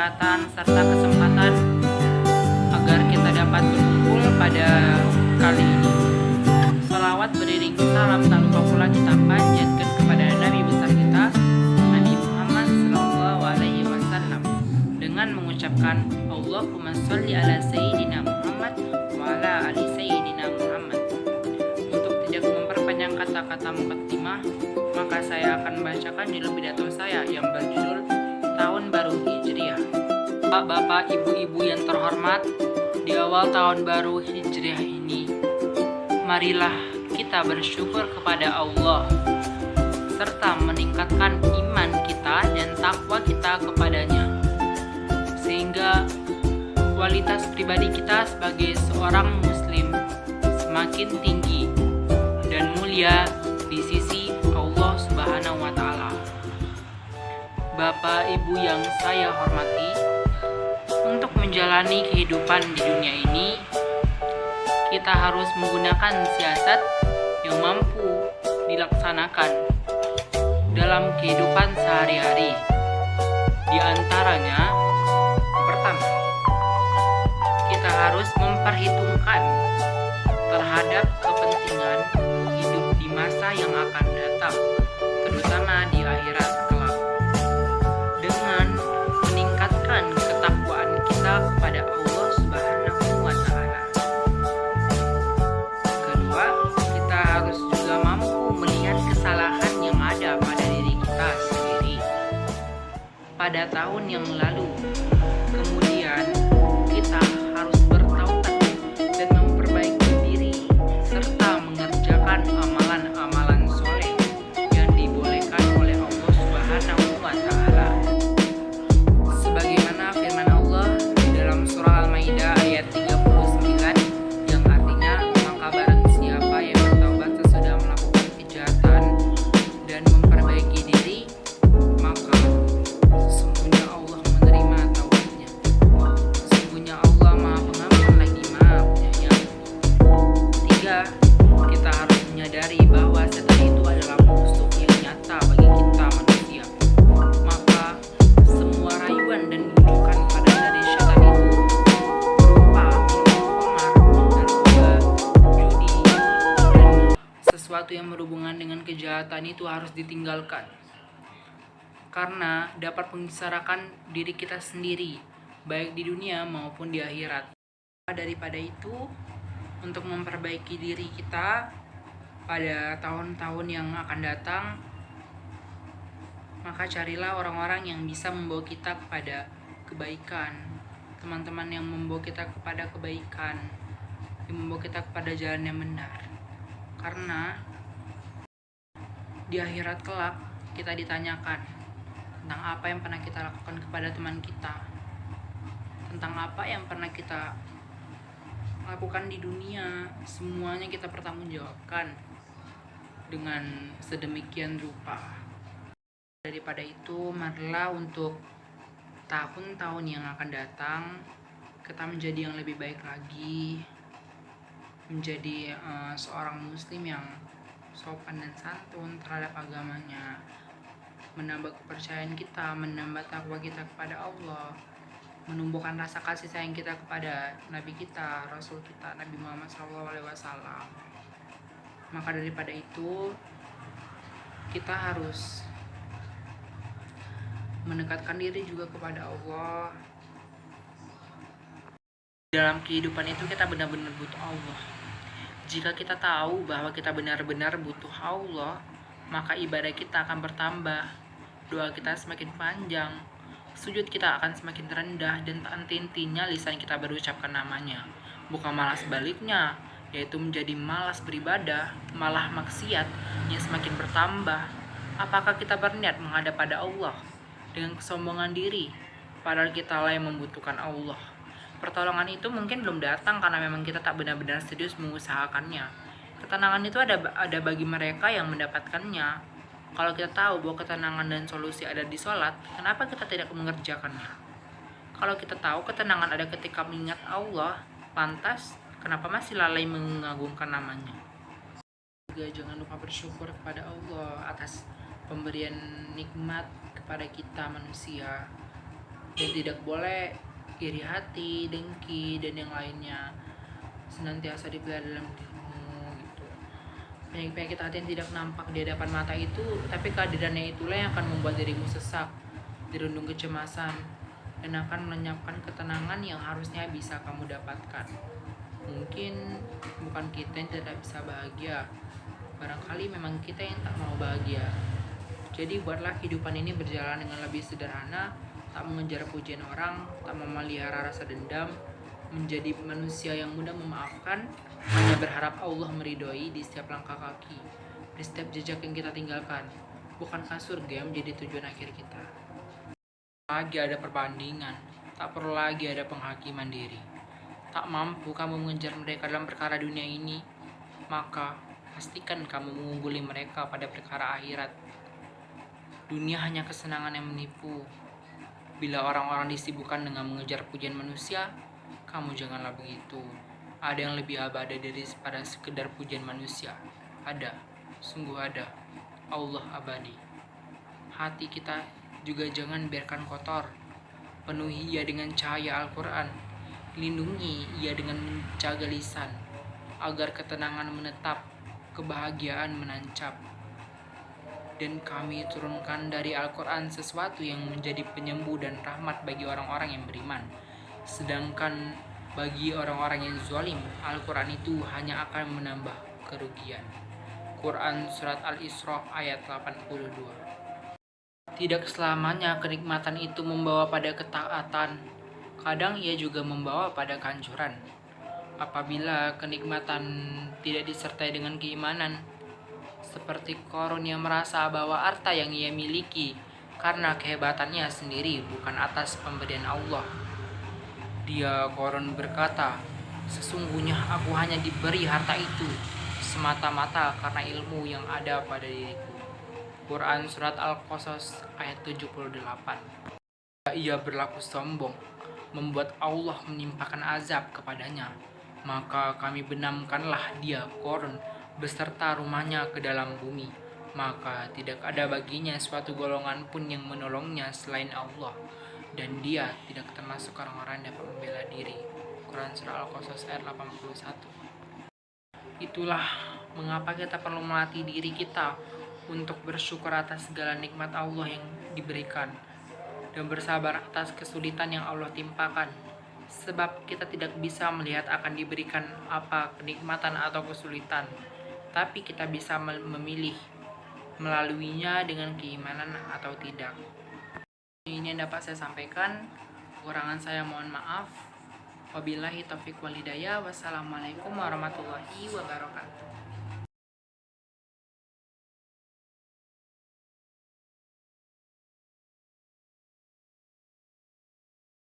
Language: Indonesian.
kesehatan, serta kesempatan agar kita dapat berkumpul pada kali ini. Salawat beriring salam tak lupa pula kita panjatkan kepada Nabi besar kita, Nabi Muhammad SAW, dengan mengucapkan Allahumma sholli ala Sayyidina Muhammad wa ala ali Sayyidina Muhammad. Untuk tidak memperpanjang kata-kata muqaddimah, maka saya akan membacakan judul pidato saya yang berjudul Tahun Baru Hijriah. Bapak, ibu-ibu yang terhormat, di awal tahun baru Hijriah ini, marilah kita bersyukur kepada Allah serta meningkatkan iman kita dan takwa kita kepadanya, sehingga kualitas pribadi kita sebagai seorang muslim semakin tinggi dan mulia di sisi Allah Subhanahu wa Ta'ala. Bapak Ibu yang saya hormati, untuk menjalani kehidupan di dunia ini, kita harus menggunakan siasat yang mampu dilaksanakan dalam kehidupan sehari-hari. Di antaranya, pertama, kita harus memperhitungkan terhadap kepentingan hidup di masa yang akan datang, terutama di akhirat kelak, dengan meningkatkan ketakwaan kita kepada Allah Subhanahu wa Ta'ala. Kedua, kita harus juga mampu melihat kesalahan yang ada pada diri kita sendiri pada tahun yang lalu. Kemudian kita harus bertaubat dan memperbaiki diri serta mengerjakan amalan-amalan soleh yang dibolehkan oleh Allah Subhanahu wa Ta'ala. Sebagaimana firman Allah di dalam surah Al-Maidah ayat 39 yang artinya, maka barang siapa yang bertaubat sesudah melakukan kejahatan dan memperbaiki diri, maka sesungguhnya Allah menerima taubatnya. Sesungguhnya Allah Maha Pengampun lagi Maha Penyayang. Tiga, kita harus menyadari bahwa setan itu adalah musuh yang nyata bagi kita manusia. Maka semua rayuan dan bujukan pada dari setan itu berupa khamar, narkoba, judi, dan sesuatu yang berhubungan dengan kejahatan itu harus ditinggalkan, karena dapat mengisarakan diri kita sendiri baik di dunia maupun di akhirat. Daripada itu, untuk memperbaiki diri kita pada tahun-tahun yang akan datang, maka carilah orang-orang yang bisa membawa kita kepada kebaikan, teman-teman yang membawa kita kepada kebaikan, yang membawa kita kepada jalan yang benar. Karena di akhirat kelak kita ditanyakan tentang apa yang pernah kita lakukan kepada teman kita, tentang apa yang pernah kita lakukan di dunia. Semuanya kita pertanggungjawabkan dengan sedemikian rupa. Daripada itu, marilah untuk tahun-tahun yang akan datang kita menjadi yang lebih baik lagi, menjadi seorang muslim yang sopan dan santun terhadap agamanya, menambah kepercayaan kita, menambah takwa kita kepada Allah, menumbuhkan rasa kasih sayang kita kepada Nabi kita, Rasul kita, Nabi Muhammad SAW. Maka daripada itu, kita harus mendekatkan diri juga kepada Allah. Dalam kehidupan itu kita benar-benar butuh Allah. Jika kita tahu bahwa kita benar-benar butuh Allah, maka ibadah kita akan bertambah, doa kita semakin panjang, sujud kita akan semakin rendah, dan henti-hentinya lisan kita berucapkan namanya. Bukan malah sebaliknya, yaitu menjadi malas beribadah, malah maksiat yang semakin bertambah. Apakah kita berniat menghadap pada Allah dengan kesombongan diri, padahal kita lah yang membutuhkan Allah? Pertolongan itu mungkin belum datang karena memang kita tak benar-benar serius mengusahakannya. Ketenangan itu ada bagi mereka yang mendapatkannya. Kalau kita tahu bahwa ketenangan dan solusi ada di sholat, kenapa kita tidak mengerjakannya? Kalau kita tahu ketenangan ada ketika mengingat Allah, pantas kenapa masih lalai mengagungkan namanya? Juga jangan lupa bersyukur kepada Allah atas pemberian nikmat kepada kita manusia. dan tidak boleh iri hati, dengki, dan yang lainnya senantiasa dipelihara dalam dirimu gitu. Penyakit-penyakit hati yang tidak nampak di hadapan mata itu, tapi kehadirannya itulah yang akan membuat dirimu sesak, dirundung kecemasan, dan akan melenyapkan ketenangan yang harusnya bisa kamu dapatkan. Mungkin bukan kita yang tidak bisa bahagia, barangkali memang kita yang tak mau bahagia. Jadi buatlah kehidupan ini berjalan dengan lebih sederhana, tak mengejar pujian orang, tak memelihara rasa dendam, menjadi manusia yang mudah memaafkan, hanya berharap Allah meridhoi di setiap langkah kaki, di setiap jejak yang kita tinggalkan. Bukankah surga yang menjadi tujuan akhir kita? Lagi ada perbandingan, tak perlu lagi ada penghakiman diri. Tak mampu kamu mengejar mereka dalam perkara dunia ini, maka pastikan kamu mengungguli mereka pada perkara akhirat. Dunia hanya kesenangan yang menipu. Bila orang-orang disibukkan dengan mengejar pujian manusia, kamu janganlah begitu. Ada yang lebih abadi daripada sekedar pujian manusia. Ada, sungguh ada. Allah abadi. Hati kita juga jangan biarkan kotor. Penuhi ia dengan cahaya Al-Quran. Lindungi ia dengan menjaga lisan, agar ketenangan menetap, kebahagiaan menancap. Dan kami turunkan dari Al-Quran sesuatu yang menjadi penyembuh dan rahmat bagi orang-orang yang beriman. Sedangkan bagi orang-orang yang zalim, Al-Quran itu hanya akan menambah kerugian. Quran Surat Al-Isra ayat 82. Tidak selamanya kenikmatan itu membawa pada ketaatan. Kadang ia juga membawa pada kehancuran. Apabila kenikmatan tidak disertai dengan keimanan, seperti Qarun yang merasa bahwa harta yang ia miliki karena kehebatannya sendiri, bukan atas pemberian Allah. Dia Qarun berkata, sesungguhnya aku hanya diberi harta itu semata-mata karena ilmu yang ada pada diriku. Quran Surat Al-Qasas ayat 78. Ia berlaku sombong, membuat Allah menimpakan azab kepadanya. Maka kami benamkanlah dia Qarun beserta rumahnya ke dalam bumi, maka tidak ada baginya suatu golongan pun yang menolongnya selain Allah, dan dia tidak termasuk orang-orang yang dapat membela diri. Quran Surah Al-Qasas ayat 81. Itulah mengapa kita perlu melatih diri kita untuk bersyukur atas segala nikmat Allah yang diberikan, dan bersabar atas kesulitan yang Allah timpakan. Sebab kita tidak bisa melihat akan diberikan apa kenikmatan atau kesulitan, tapi kita bisa memilih melaluinya dengan keimanan atau tidak. Ini yang dapat saya sampaikan. Kekurangan saya mohon maaf. Wabillahi taufiq wal hidayah. Wassalamualaikum warahmatullahi wabarakatuh.